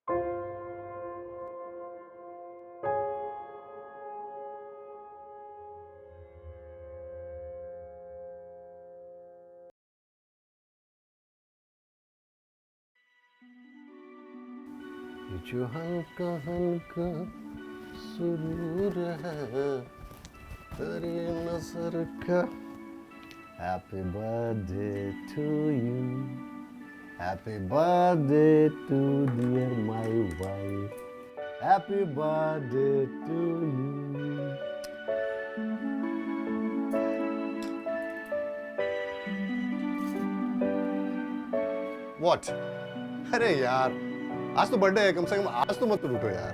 जो हल्का हल्का सुरूर है तेरी नजर का। Happy birthday to you, happy birthday to dear my wife, happy birthday to you. What? अरे यार, आज तो बर्थडे है, कम से कम आज तो मत रूठो यार।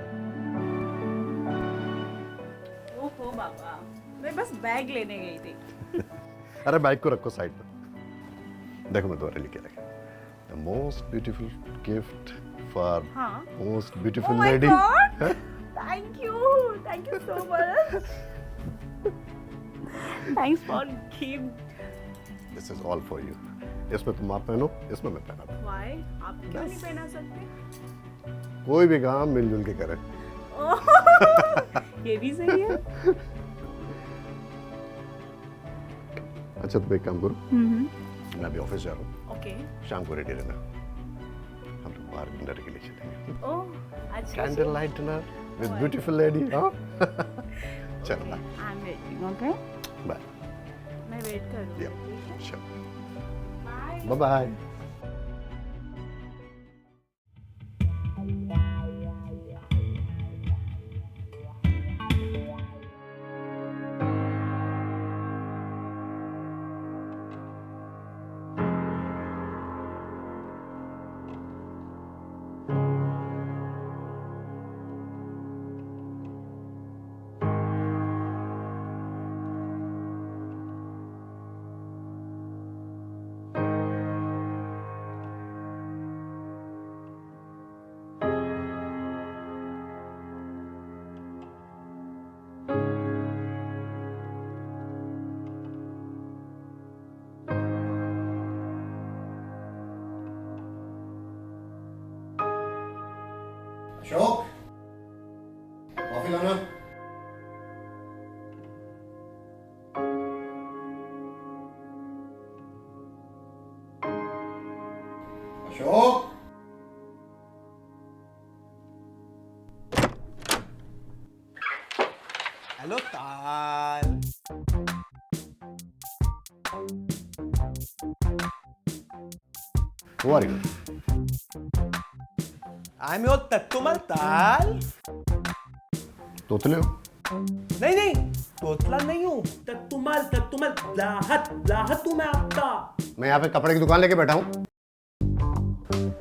ओहो बाबा, मैं बस बैग लेने गई थी। अरे बाइक को रखो साइड पर। देखो मैं तुम्हारे लिए क्या लेके आया। The most beautiful gift for most beautiful lady. Oh my God! Thank you so much. Thanks for gift. This is all for you. इसमें तुम आप पहनो, इसमें मैं पहना दूँ। Why? आप क्यों नहीं पहना सकते? कोई भी काम मिलजुल के करें। ये भी सही है। अच्छा तुम एक काम करो, मैं अभी ऑफिस जा रहा हूँ। ओके। शाम को रेडी रहना, हम लोग बाहर डिनर के लिए चलेंगे। ओह अच्छा। Candle light dinner with beautiful lady. हाँ चलो bye. I am waiting. Okay bye. मैं वेट करूँगी। Sure. Bye bye bye. Ashok, coffee लाना। Ashok, hello Taal. Who are you? I'm your तत्तुमल ताल। तोतले हो? नहीं नहीं, तोतला नहीं हूँ। तत्तुमल लाहत हूँ मैं आपका। मैं यहाँ पे कपड़े की दुकान लेके बैठा हूँ।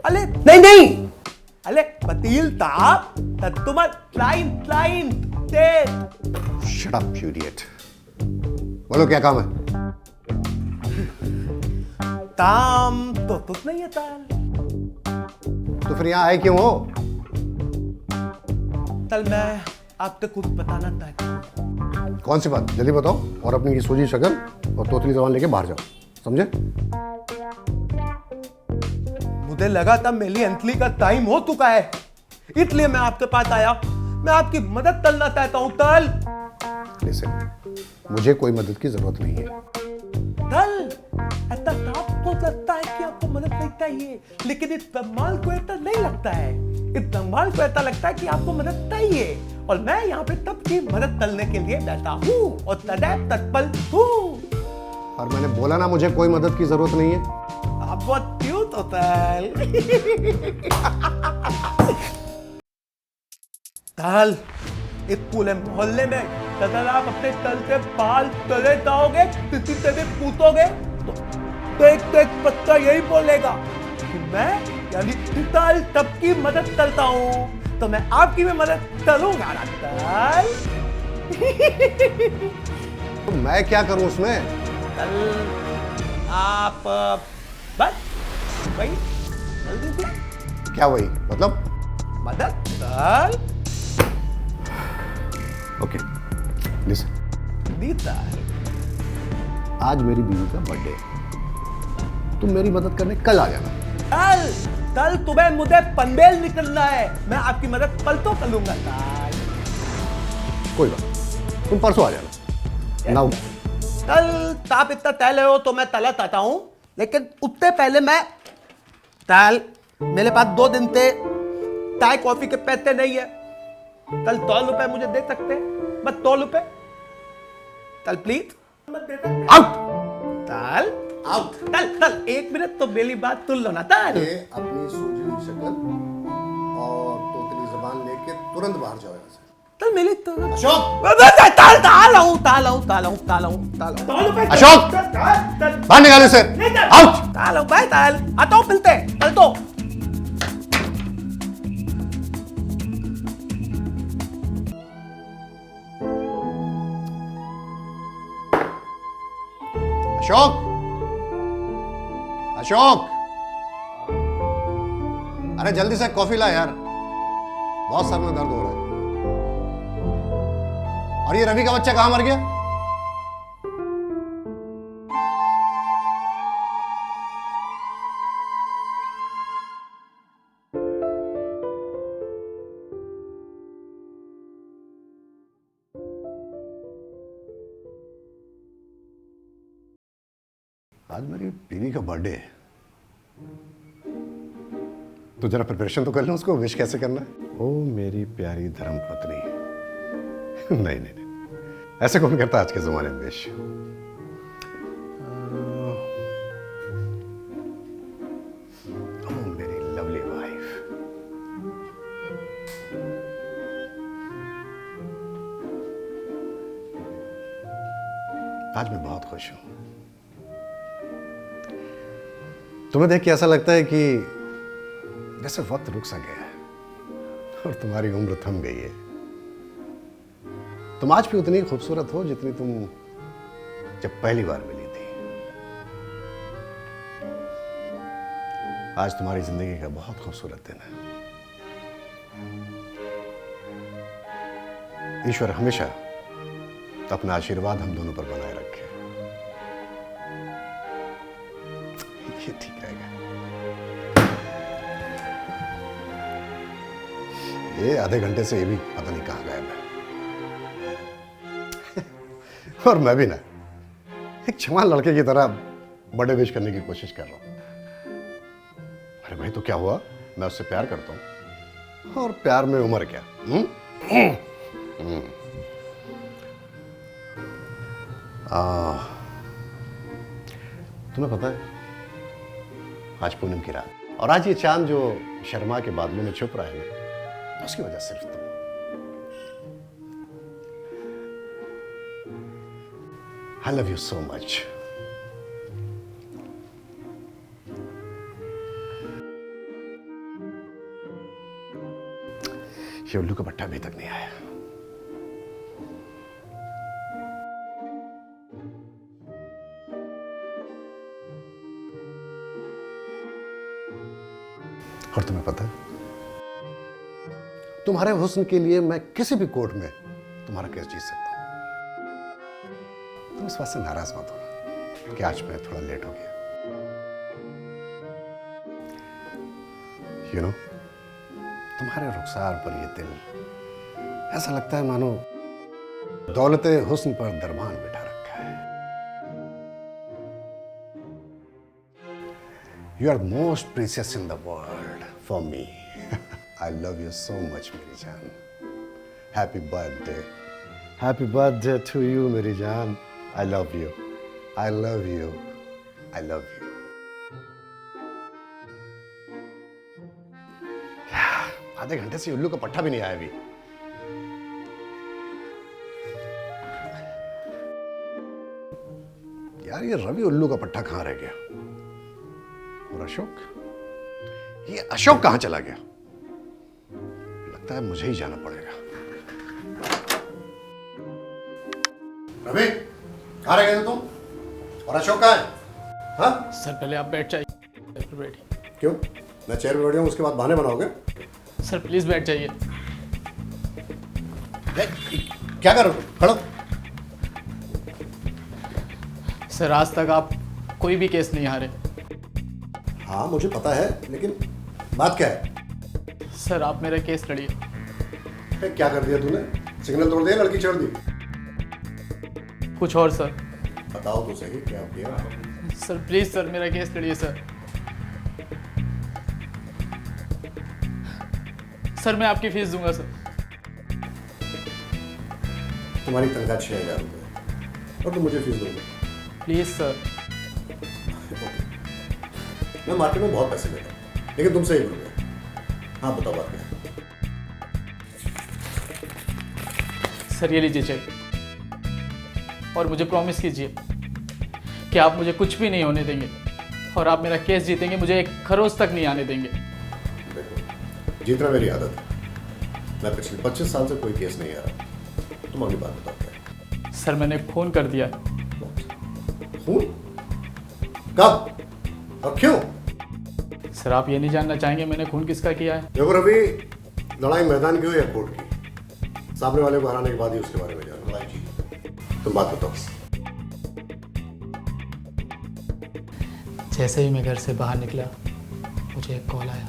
अले नहीं नहीं, अले पतील ताप तत्तुमल क्लाइंट दे। Shut up, you idiot. बोलो क्या काम है? ताम तो तुत नहीं है ताल। तो फिर यहाँ आए क्यों हो? तल मैं आपको कुछ बताना चाहता हूँ। कौन सी बात? जल्दी बताओ और अपनी ये सूजी शक्ल और तोतली जबान लेके बाहर जाओ, समझे? मुझे लगा था मेरी एंट्री का टाइम हो चुका है, इसलिए मैं आपके पास आया। मैं आपकी मदद करना चाहता हूँ ताल। लिसन, मुझे कोई मदद की जरूरत नहीं है। ताल, ऐसा आपको लगता है कि आपको मदद नहीं चाहिए, लेकिन इस धमाल को ऐसा नहीं लगता है। इस धमाल को ऐसा लगता है कि आपको मदद चाहिए, और मैं यहाँ पे सबकी मदद करने के लिए बैठा हूँ और सदैव तत्पर हूँ। और मैंने बोला ना, मुझे कोई मदद की जरूरत नहीं है। आप बहुत क्यूट होता है। ताल, इस पूरे मोहल्ले में अगर आप अपने तल से बाल चले जाओगे, किसी से भी पूछोगे तो एक बच्चा यही बोलेगा कि मैं यानी ताल सबकी मदद करता हूँ, तो मैं आपकी भी मदद करूंगा ना ताल। तो मैं क्या करूं उसमें? ताल, आप बस वही कर दीजिए। क्या वही मतलब? मदद ताल। ओके लिसन, ताल, आज मेरी बीवी का बर्थडे है, तुम मेरी मदद करने कल आ जाना। ताल कल तुम्हें मुझे पनवेल निकलना है, मैं आपकी मदद कल तो कर लूंगा ताल। कोई बात, तुम परसों आ जाना। नाउ कल आप इतना तैल हो तो मैं तलत आता हूं, लेकिन उतने पहले मैं ताल, मेरे पास 2 दिन से चाय कॉफी के पैसे नहीं है। कल 100 रुपए मुझे दे सकते हैं, बस 100 रुपए कल प्लीज। आउट ताल आउट। तल 1 मिनट तो मेरी बात सुन लो ना ताल। ये अपनी सूजी हुई शक्ल और तोतली जबान लेके तुरंत बाहर जाओ यहाँ से। तल मेरी तो अशोक, ताल अशोक! बाहर निकालो इसे। आउट। ताल बाय ताल, आता हूँ मिलते हैं कल तो। अशोक, अशोक, अरे जल्दी से कॉफी ला यार, बहुत सर में दर्द हो रहा है। और ये रवि का बच्चा कहां मर गया? आज मेरी बीवी का बर्थडे है, तो जरा प्रिपरेशन तो कर लो, उसको विश कैसे करना है। ओ मेरी प्यारी धर्मपत्नी। नहीं नहीं नहीं, ऐसे कौन करता आज के जमाने में विश। ओ मेरी लवली वाइफ। आज मैं बहुत खुश हूं। तुम्हें देख के ऐसा लगता है कि जैसे वक्त रुक सा गया है और तुम्हारी उम्र थम गई है। तुम आज भी उतनी खूबसूरत हो जितनी तुम जब पहली बार मिली थी। आज तुम्हारी जिंदगी का बहुत खूबसूरत दिन है। ईश्वर हमेशा अपना आशीर्वाद हम दोनों पर बनाए रखे। ये ठीक रहेगा। ये आधे घंटे से ये भी पता नहीं कहां गायब है। और मैं भी ना एक जवान लड़के की तरह बर्थडे विश करने की कोशिश कर रहा हूं। अरे भाई, तो क्या हुआ, मैं उससे प्यार करता हूं, और प्यार में उम्र क्या। तुम्हें पता है आज पूनम की रात, और आज ये चांद जो शर्मा के बादलों में छुप रहा है ना, उसकी वजह सिर्फ तुम। I love you so much. ये उल्लू का पट्टा अभी तक नहीं आया। और तुम्हें पता है, तुम्हारे हुस्न के लिए मैं किसी भी कोर्ट में तुम्हारा केस जीत सकता हूं। तुम इस बात से नाराज मत होना कि आज मैं थोड़ा लेट हो गया। यू नो, तुम्हारे रुखसार पर ये दिल ऐसा लगता है मानो दौलते हुस्न पर दरबान बिठा रखा है। You are the most precious in the world for me. I love you so much, मेरी जान. Happy birthday. Happy birthday to you, मेरी जान. I love you. I love you. I love you. आधे घंटे से उल्लू का पट्टा भी नहीं आया अभी। यार, ये रवि उल्लू का पट्टा कहां रह गया? और अशोक, ये अशोक कहां चला गया? लगता है मुझे ही जाना पड़ेगा। रवि, कहां रह गए थे तुम? और अशोक कहां है? हाँ? सर पहले आप बैठ जाइए। बैठिए। क्यों? मैं चेयर पे बैठ जाऊं, उसके बाद बहाने बनाओगे? सर प्लीज बैठ जाइए। क्या कर रहे हो? खड़ो। सर आज तक आप कोई भी केस नहीं हारे। हाँ, मुझे पता है, लेकिन बात क्या है? सर आप मेरा केस लड़िए। क्या कर दिया तूने? सिग्नल तोड़ दिया, लड़की छोड़ दी? कुछ और सर। बताओ तो सही क्या किया? सर प्लीज सर मेरा केस लड़िए सर। सर मैं आपकी फीस दूंगा सर। तुम्हारी तनख्वाह 6,000 रुपये और तुम मुझे फीस दोगे? Please sir. मैं मार्केट में बहुत पैसे लेता हूँ, लेकिन तुमसे 1 रुपया। हाँ बताओ बात क्या है? सर ये लीजिए चेक और मुझे प्रॉमिस कीजिए कि आप मुझे कुछ भी नहीं होने देंगे और आप मेरा केस जीतेंगे, मुझे एक खरोच तक नहीं आने देंगे। देखो, जीतना मेरी आदत है। मैं पिछले 25 साल से कोई केस नहीं आ रहा। तुम अगली बात बताओ क्या है? सर मैंने खून कर दिया। खून? कब और क्यों? सर आप ये नहीं जानना चाहेंगे मैंने खून किसका किया है? देखो रवि, लड़ाई मैदान की हो या कोर्ट की, सामने वाले को हराने के बाद ही उसके बारे में जानो। लड़ाई जीत। तुम बात बताओ। जैसे ही मैं घर से बाहर निकला मुझे एक कॉल आया।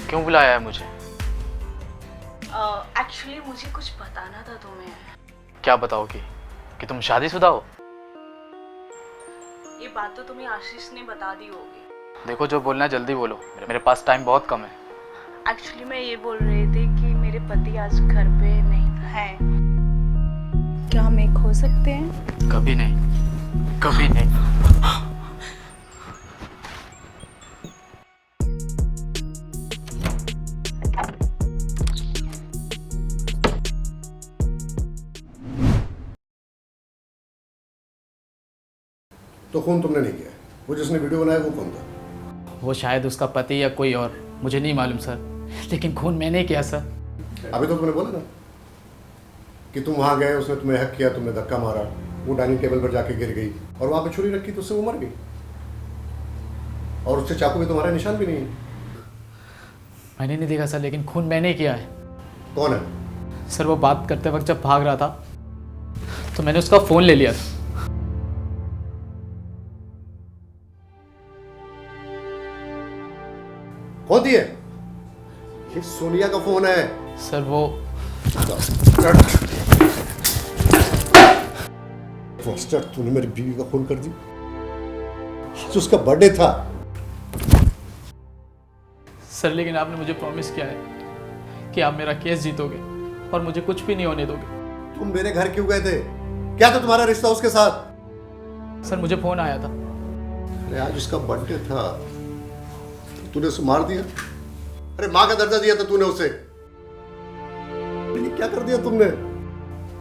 क्यों बुलाया है मुझे? एक्चुअली मुझे कुछ बताना था तुम्हें। क्या बताओगी? कि तुम शादीशुदा हो? ये बात तो तुम्हें आशीष ने बता दी होगी। देखो जो बोलना है जल्दी बोलो, मेरे पास टाइम बहुत कम है। एक्चुअली मैं ये बोल रही थी कि मेरे पति आज घर पे नहीं है। क्या हम एक हो सकते हैं? कभी नहीं, कभी नहीं। तो खून तुमने नहीं किया? वो जिसने वीडियो बनाया वो कौन था? वो शायद उसका पति या कोई और, मुझे नहीं मालूम सर, लेकिन खून मैंने किया सर। अभी तो तुमने बोला ना कि तुम वहां गए, उसने तुम्हें हक किया, तुमने धक्का मारा, वो डाइनिंग टेबल पर जाके गिर गई और वहां पे छुरी रखी तो उससे वो मर गई और उससे चाकू भी तुम्हारा निशान भी नहीं है। मैंने नहीं देखा सर, लेकिन खून मैंने किया है। कौन है? सर वो बात करते वक्त जब भाग रहा था तो मैंने उसका फोन ले लिया था। कौन दिए? ये सोनिया का फोन है। सर वो फोस्टर, तूने मेरी बीवी का खून कर दी। आज उसका बर्थडे था। सर लेकिन आपने मुझे प्रॉमिस किया है कि आप मेरा केस जीतोगे और मुझे कुछ भी नहीं होने दोगे। तुम मेरे घर क्यों गए थे? क्या था तुम्हारा रिश्ता उसके साथ? सर मुझे फोन आया था। अरे आज उसका बर्थडे था, तूने उसे मार दिया। अरे माँ का दर्जा दिया था तूने उसे, क्या कर दिया तुमने?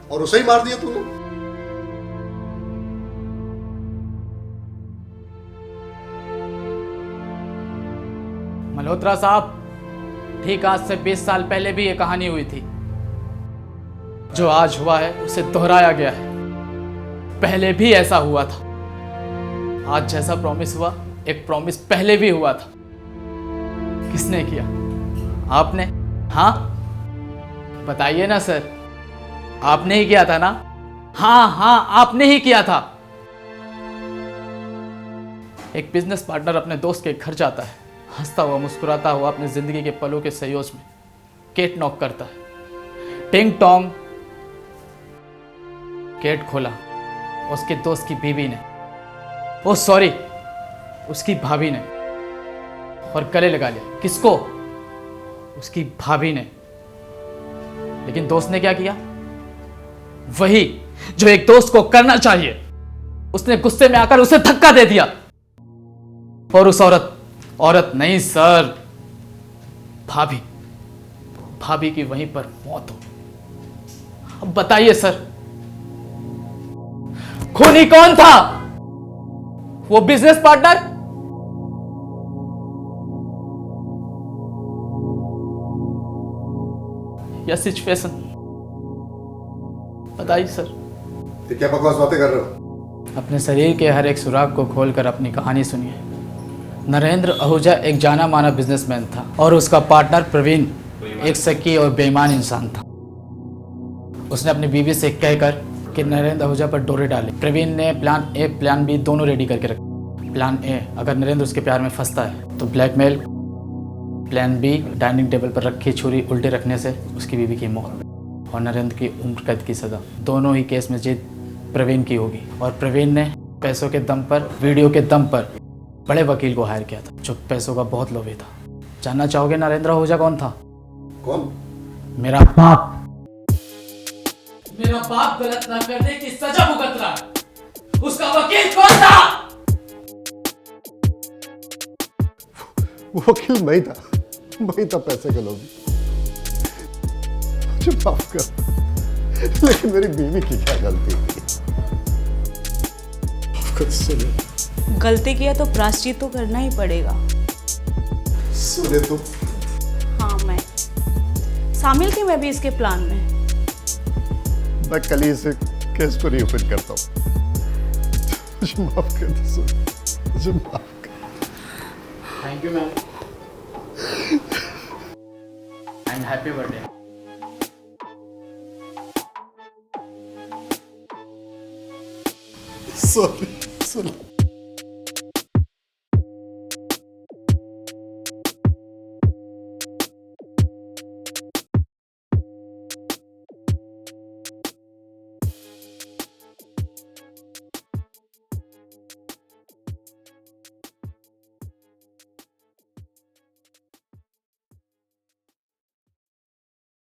और उसे ही मार दिया तूने। मल्होत्रा साहब, ठीक आज से 20 साल पहले भी ये कहानी हुई थी। जो आज हुआ है उसे दोहराया गया है। पहले भी ऐसा हुआ था। आज जैसा प्रॉमिस हुआ, एक प्रॉमिस पहले भी हुआ था। किसने किया? आपने? हाँ बताइए ना सर, आपने ही किया था ना? हाँ आपने ही किया था। एक बिजनेस पार्टनर अपने दोस्त के घर जाता है, हंसता हुआ मुस्कुराता हुआ अपनी जिंदगी के पलों के संयोज में गेट नॉक करता है। टिंग टोंग। गेट खोला, उसके दोस्त की बीवी ने, ओ सॉरी उसकी भाभी ने, और गले लगा लिया। किसको? उसकी भाभी ने। लेकिन दोस्त ने क्या किया? वही जो एक दोस्त को करना चाहिए। उसने गुस्से में आकर उसे धक्का दे दिया और उस औरत नहीं सर, भाभी की वहीं पर मौत हो। अब बताइए सर, खूनी कौन था? वो बिजनेस पार्टनर या सिचुएशन? बताइए सर। ये क्या बकवास बातें कर रहे हो? अपने शरीर के हर एक सुराग को खोलकर अपनी कहानी सुनिए। नरेंद्र आहूजा एक जाना माना बिजनेसमैन था और उसका पार्टनर प्रवीण एक शकी और बेईमान इंसान था। उसने अपनी बीवी से कहकर कि नरेंद्र आहूजा पर डोरे डाले। प्रवीण ने प्लान ए प्लान बी दोनों रेडी करके रखे। प्लान ए, अगर नरेंद्र उसके प्यार में फंसता है तो blackmail. Plan B, dining table पर रखी छुरी उल्टे रखने से उसकी बीवी की मौत और नरेंद्र की उम्र कैद की सजा। दोनों ही केस में जीत प्रवीण की होगी और प्रवीण ने पैसों के दम पर, वीडियो के दम पर बड़े वकील को हायर किया था जो पैसों का बहुत लोभी था। जानना चाहोगे नरेंद्र आहूजा कौन था? कौन? मेरा बाप। मेरा बाप गलत ना करने की सजा भुगत रहा है। उसका वकील कौन था? वो वकील मैं ही था पैसे का लोभी। मुझे माफ कर, लेकिन मेरी बीवी की क्या गलती थी? माफ कर सुने। गलती किया तो प्रायश्चित तो करना ही पड़ेगा। सुने तुम। हाँ, मैं शामिल थी मैं भी इसके प्लान में। मैं कल ही इसे केस को रीओपन करता हूँ। मुझे माफ कर दो सुन, मुझे माफ कर। Thank you ma'am and happy birthday. Sorry.